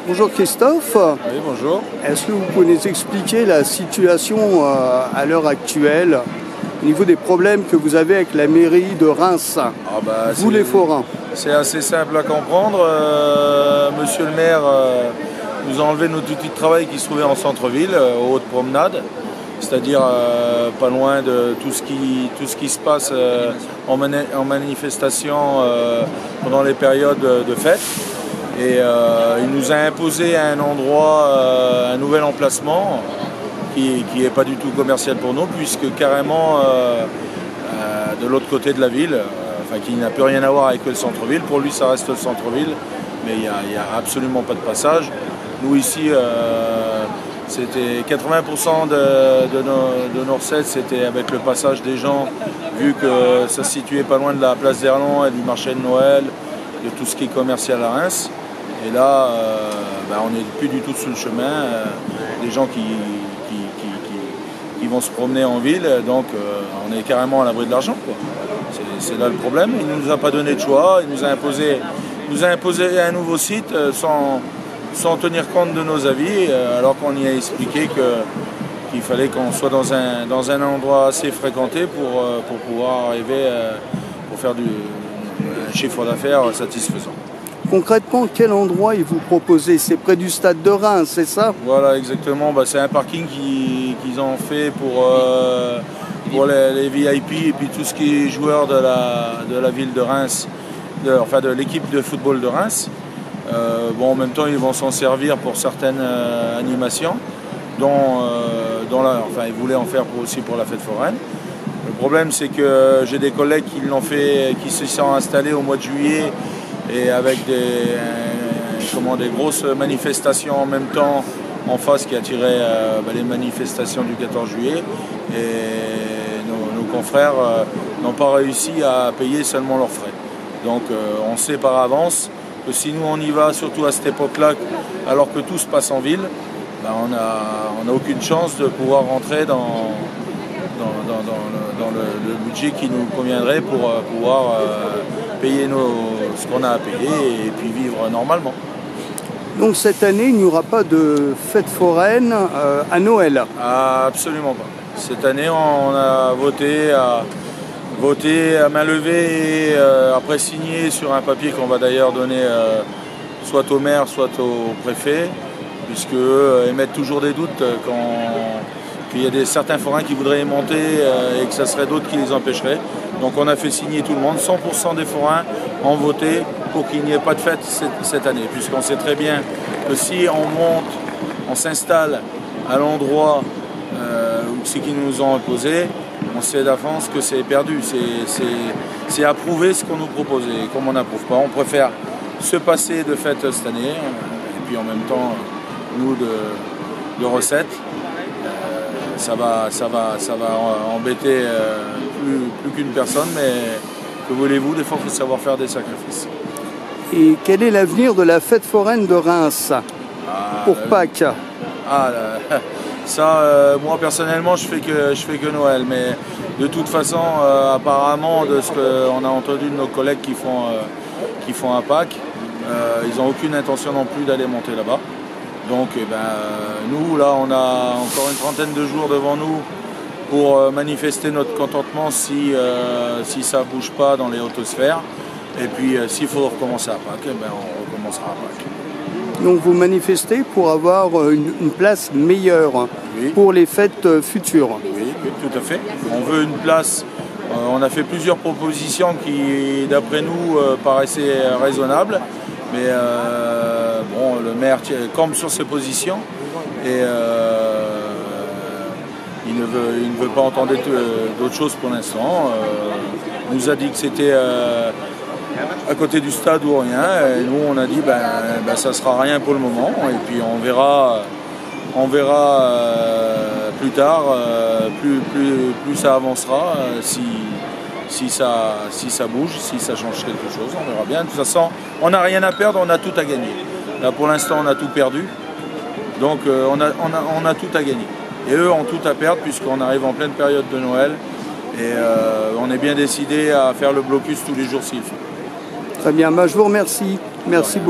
Bonjour Christophe. Oui, bonjour. Est-ce que vous pouvez nous expliquer la situation à l'heure actuelle au niveau des problèmes que vous avez avec la mairie de Reims, vous les forains? C'est assez simple à comprendre. Monsieur le maire nous a enlevé notre outil de travail qui se trouvait en centre-ville, aux hautes promenades, c'est-à-dire pas loin de tout ce qui se passe en manifestation pendant les périodes de fête. Et il nous a imposé un endroit, un nouvel emplacement qui n'est pas du tout commercial pour nous, puisque carrément de l'autre côté de la ville, qui n'a plus rien à voir avec le centre-ville. Pour lui, ça reste le centre-ville, mais il n'y a absolument pas de passage. Nous ici, c'était 80% de nos recettes, c'était avec le passage des gens, vu que ça se situait pas loin de la place d'Erlon et du marché de Noël, de tout ce qui est commercial à Reims. Et là, on n'est plus du tout sur le chemin. Des gens qui vont se promener en ville, donc on est carrément à l'abri de l'argent. C'est là le problème. Il ne nous a pas donné de choix, il nous a imposé un nouveau site sans tenir compte de nos avis, alors qu'on y a expliqué qu'il fallait qu'on soit dans un endroit assez fréquenté pour pouvoir arriver pour faire un chiffre d'affaires satisfaisant. Concrètement, quel endroit ils vous proposez? C'est près du stade de Reims, c'est ça? Voilà, exactement. C'est un parking qu'ils ont fait pour les VIP et puis tout ce qui est joueur de la ville de Reims, de l'équipe de football de Reims. En même temps, ils vont s'en servir pour certaines animations, ils voulaient en faire aussi pour la fête foraine. Le problème, c'est que j'ai des collègues qui se sont installés au mois de juillet, et avec des grosses manifestations en même temps en face qui attiraient les manifestations du 14 juillet. Et nos confrères n'ont pas réussi à payer seulement leurs frais. Donc on sait par avance que si nous on y va, surtout à cette époque-là, alors que tout se passe en ville, on n'a aucune chance de pouvoir rentrer dans le budget qui nous conviendrait pour pouvoir payer ce qu'on a à payer et puis vivre normalement. Donc cette année, il n'y aura pas de fête foraine à Noël? Absolument pas. Cette année, on a voté à main levée et après signé sur un papier qu'on va d'ailleurs donner soit au maire, soit au préfet, puisque ils mettent toujours des doutes qu'il y a certains forains qui voudraient y monter et que ça serait d'autres qui les empêcheraient. Donc on a fait signer tout le monde, 100% des forains ont voté pour qu'il n'y ait pas de fête cette année, puisqu'on sait très bien que si on s'installe à l'endroit où c'est qu'ils nous ont imposé, on sait d'avance que c'est perdu, c'est approuver ce qu'on nous propose. Et comme on n'approuve pas, on préfère se passer de fête cette année, et puis en même temps, nous, de recettes. Ça va embêter plus qu'une personne, mais que voulez-vous, des fois il faut savoir faire des sacrifices. Et quel est l'avenir de la fête foraine de Reims pour Pâques? Moi personnellement je fais que Noël, mais de toute façon apparemment de ce qu'on a entendu de nos collègues qui font à Pâques, ils n'ont aucune intention non plus d'aller monter là-bas. Donc nous là on a encore une trentaine de jours devant nous pour manifester notre contentement si ça ne bouge pas dans les hautes sphères. Et puis s'il faut recommencer à Pâques, on recommencera à Pâques. Donc vous manifestez pour avoir une place meilleure pour les fêtes futures? Oui, tout à fait. On veut une place, on a fait plusieurs propositions qui d'après nous paraissaient raisonnables. Mais le maire campe sur ses positions et il ne veut pas entendre d'autres choses pour l'instant. Il nous a dit que c'était à côté du stade ou rien. Et nous, on a dit ça sera rien pour le moment. Et puis on verra plus tard, plus ça avancera, si ça bouge, si ça change quelque chose, on verra bien. De toute façon, on n'a rien à perdre, on a tout à gagner. Là, pour l'instant, on a tout perdu, donc on a tout à gagner. Et eux ont tout à perdre, puisqu'on arrive en pleine période de Noël, et on est bien décidé à faire le blocus tous les jours s'il faut. Très bien, je vous remercie. Merci beaucoup.